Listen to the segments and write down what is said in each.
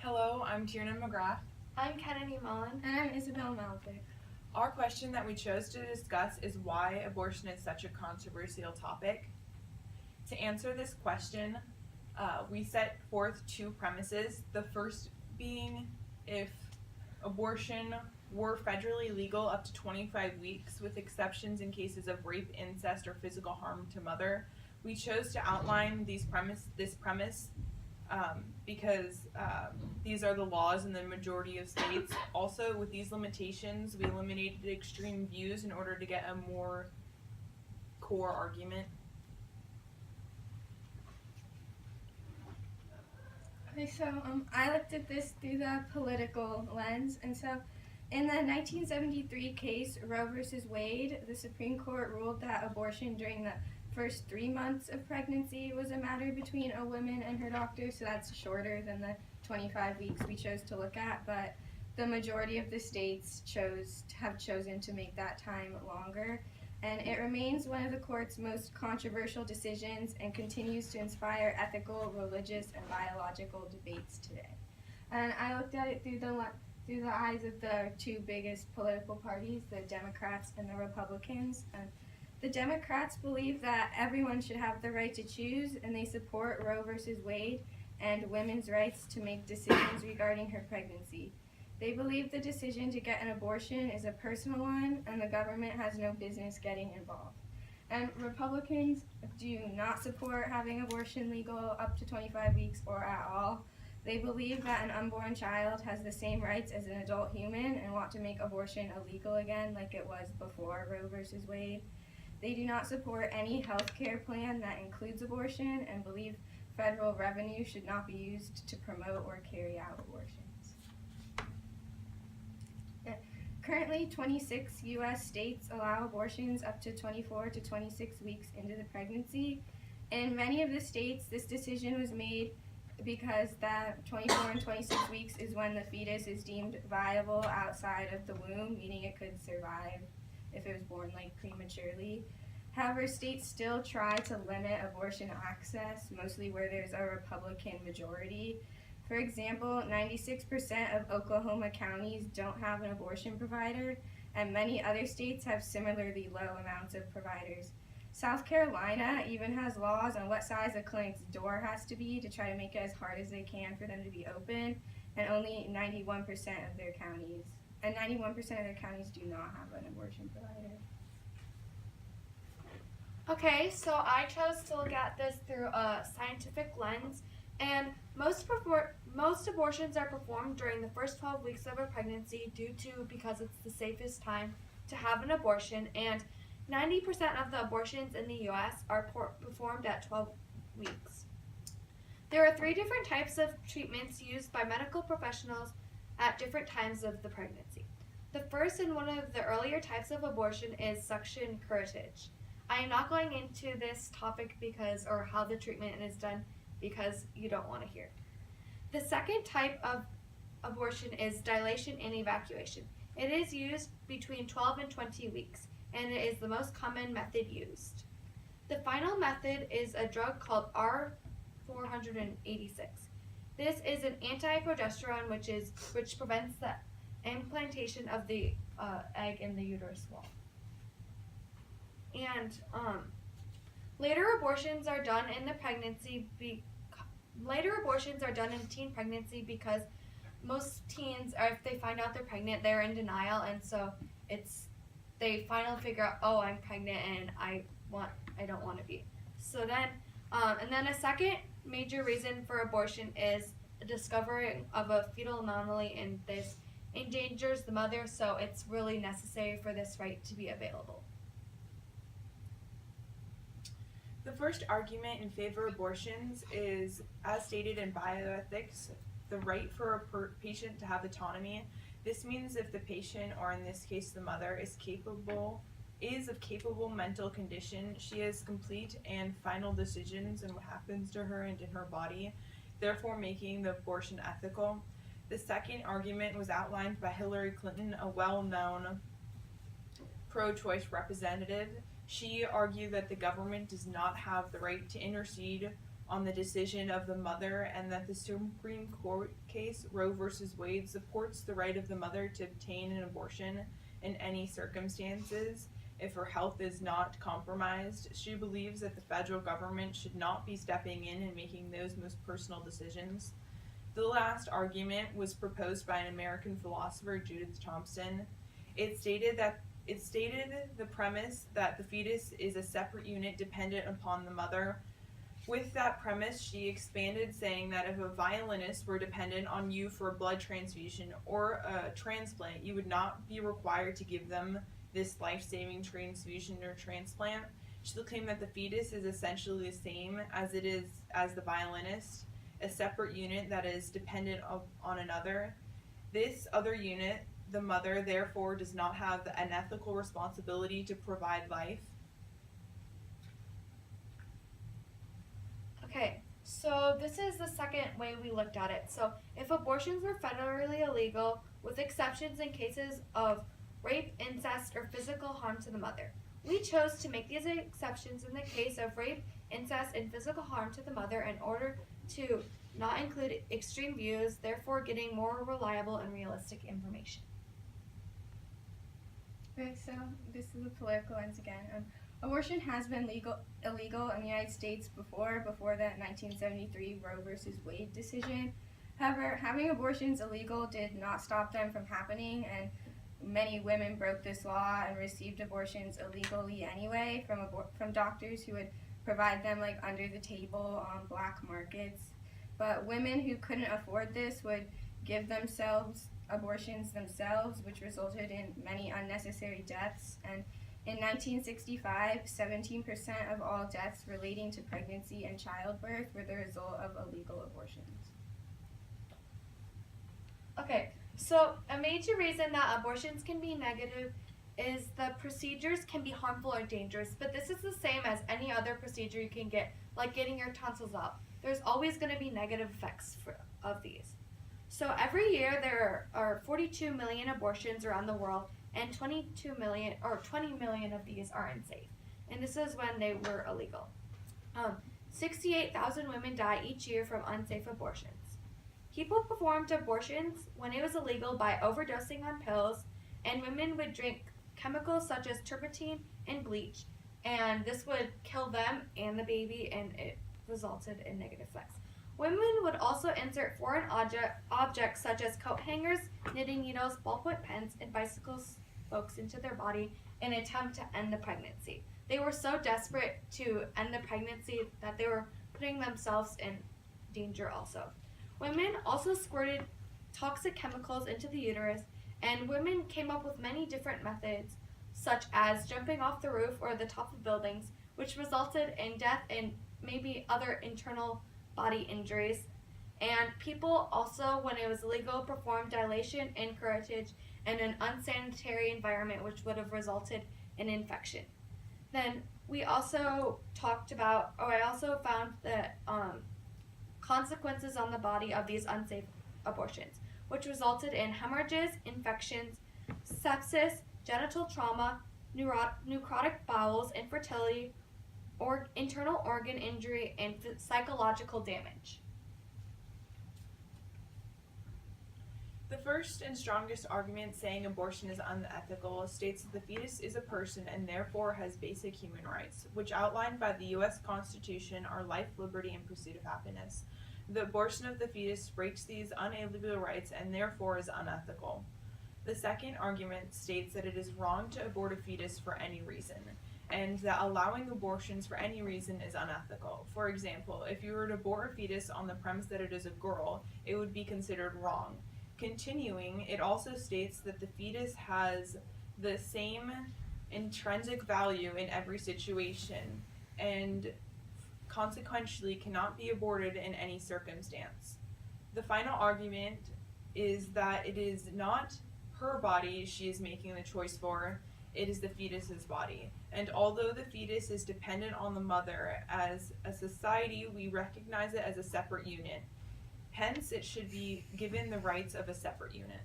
Hello, I'm Tierna McGrath. I'm Kennedy Mullen. And I'm Isabel Malvick. Our question that we chose to discuss is why abortion is such a controversial topic. To answer this question, we set forth two premises. The first being if abortion were federally legal up to 25 weeks, with exceptions in cases of rape, incest, or physical harm to mother. We chose to outline this premise because these are the laws in the majority of states. Also, with these limitations, we eliminated extreme views in order to get a more core argument. Okay, so I looked at this through the political lens, and so in the 1973 case Roe versus Wade, the Supreme Court ruled that abortion during the first 3 months of pregnancy was a matter between a woman and her doctor, so that's shorter than the 25 weeks we chose to look at, but the majority of the states have chosen to make that time longer, and it remains one of the court's most controversial decisions and continues to inspire ethical, religious, and biological debates today. And I looked at it through the eyes of the two biggest political parties, the Democrats and the Republicans. And the Democrats believe that everyone should have the right to choose, and they support Roe versus Wade and women's rights to make decisions regarding her pregnancy. They believe the decision to get an abortion is a personal one, and the government has no business getting involved. And Republicans do not support having abortion legal up to 25 weeks or at all. They believe that an unborn child has the same rights as an adult human and want to make abortion illegal again like it was before Roe versus Wade. They do not support any health care plan that includes abortion and believe federal revenue should not be used to promote or carry out abortions. Currently, 26 U.S. states allow abortions up to 24 to 26 weeks into the pregnancy. In many of the states, this decision was made because that 24 and 26 weeks is when the fetus is deemed viable outside of the womb, meaning it could survive if it was born prematurely. However, states still try to limit abortion access, mostly where there's a Republican majority. For example, 96% of Oklahoma counties don't have an abortion provider, and many other states have similarly low amounts of providers. South Carolina even has laws on what size a clinic's door has to be to try to make it as hard as they can for them to be open, and only 91% of their counties do not have an abortion provider. Okay, so I chose to look at this through a scientific lens, and most abortions are performed during the first 12 weeks of a pregnancy because it's the safest time to have an abortion, and 90% of the abortions in the U.S. are performed at 12 weeks. There are 3 different types of treatments used by medical professionals at different times of the pregnancy. The first and one of the earlier types of abortion is suction curettage. I am not going into this topic or how the treatment is done because you don't want to hear. The second type of abortion is dilation and evacuation. It is used between 12 and 20 weeks, and it is the most common method used. The final method is a drug called R486. This is an anti-progesterone which prevents the implantation of the egg in the uterus wall. And later abortions are done in teen pregnancy because most teens, if they find out they're pregnant, they're in denial, and so they finally figure out, oh, I'm pregnant and I don't want to be. So then, and then a second major reason for abortion is a discovery of a fetal anomaly, and this endangers the mother, so it's really necessary for this right to be available. The first argument in favor of abortions is, as stated in bioethics, the right for a patient to have autonomy. This means if the patient, or in this case the mother, is of capable mental condition, she has complete and final decisions in what happens to her and in her body, therefore making the abortion ethical. The second argument was outlined by Hillary Clinton, a well-known pro-choice representative. She argued that the government does not have the right to intercede on the decision of the mother, and that the Supreme Court case Roe v. Wade supports the right of the mother to obtain an abortion in any circumstances if her health is not compromised. She believes that the federal government should not be stepping in and making those most personal decisions. The last argument was proposed by an American philosopher, Judith Thompson. It stated the premise that the fetus is a separate unit dependent upon the mother. With that premise, she expanded, saying that if a violinist were dependent on you for a blood transfusion or a transplant, you would not be required to give them this life-saving transfusion or transplant. She claimed that the fetus is essentially the same as it is as the violinist, a separate unit that is dependent on another. This other unit, the mother, therefore does not have an ethical responsibility to provide life. Okay, so this is the second way we looked at it. So if abortions were federally illegal, with exceptions in cases of rape, incest, or physical harm to the mother, we chose to make these exceptions in the case of rape, incest, and physical harm to the mother in order to not include extreme views, therefore getting more reliable and realistic information. Okay, so this is the political lens again. Abortion has been illegal in the United States before the 1973 Roe v. Wade decision. However, having abortions illegal did not stop them from happening, and many women broke this law and received abortions illegally anyway from doctors who would provide them like under the table on black markets. But women who couldn't afford this would give themselves abortions themselves, which resulted in many unnecessary deaths. And in 1965, 17% of all deaths relating to pregnancy and childbirth were the result of illegal abortions. Okay, so a major reason that abortions can be negative is the procedures can be harmful or dangerous, but this is the same as any other procedure you can get, like getting your tonsils out. There's always going to be negative effects of these. So every year there are 42 million abortions around the world, and 20 million of these are unsafe. And this is when they were illegal. 68,000 women die each year from unsafe abortions. People performed abortions when it was illegal by overdosing on pills, and women would drink chemicals such as turpentine and bleach, and this would kill them and the baby, and it resulted in negative effects. Women would also insert foreign objects such as coat hangers, knitting needles, ballpoint pens, and bicycle spokes into their body in an attempt to end the pregnancy. They were so desperate to end the pregnancy that they were putting themselves in danger also. Women also squirted toxic chemicals into the uterus, and women came up with many different methods, such as jumping off the roof or the top of buildings, which resulted in death and maybe other internal body injuries. And people also, when it was illegal, performed dilation and curettage in an unsanitary environment, which would have resulted in infection. Then we also I also found that consequences on the body of these unsafe abortions, which resulted in hemorrhages, infections, sepsis, genital trauma, necrotic bowels, infertility, or internal organ injury, and psychological damage. The first and strongest argument saying abortion is unethical states that the fetus is a person and therefore has basic human rights, which outlined by the U.S. Constitution are life, liberty, and pursuit of happiness. The abortion of the fetus breaks these unalienable rights and therefore is unethical. The second argument states that it is wrong to abort a fetus for any reason, and that allowing abortions for any reason is unethical. For example, if you were to abort a fetus on the premise that it is a girl, it would be considered wrong. Continuing, it also states that the fetus has the same intrinsic value in every situation, and consequently cannot be aborted in any circumstance. The final argument is that it is not her body she is making the choice for, it is the fetus's body. And although the fetus is dependent on the mother, as a society we recognize it as a separate unit. Hence, it should be given the rights of a separate unit.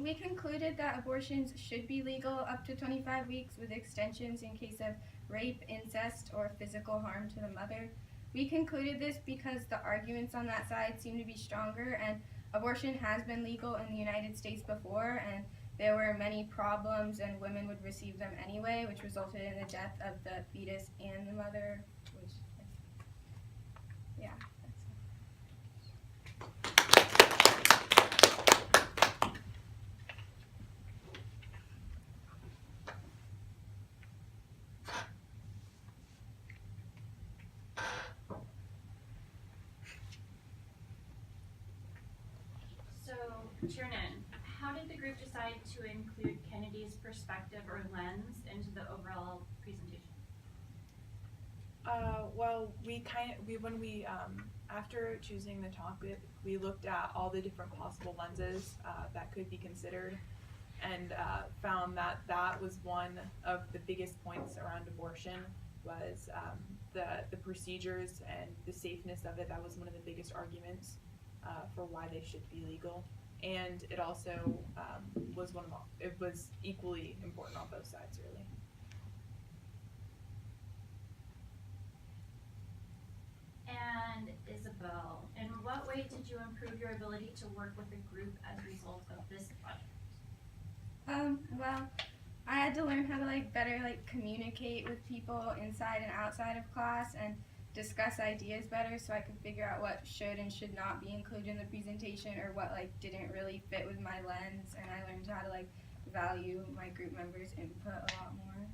We concluded that abortions should be legal up to 25 weeks with extensions in case of rape, incest, or physical harm to the mother. We concluded this because the arguments on that side seem to be stronger, and abortion has been legal in the United States before, and there were many problems, and women would receive them anyway, which resulted in the death of the fetus and the mother, which, yeah, that's So, Tiernan, how did the group decide to include Kennedy's perspective or lens into the overall presentation? Well, after choosing the topic, we looked at all the different possible lenses that could be considered, and found that that was one of the biggest points around abortion was the procedures and the safeness of it. That was one of the biggest arguments for why they should be legal, and it also it was equally important on both sides, really. And Isabel, in what way did you improve your ability to work with a group as a result of this project? Well, I had to learn how to better communicate with people inside and outside of class and discuss ideas better, so I could figure out what should and should not be included in the presentation, or what didn't really fit with my lens, and I learned how to value my group members' input a lot more.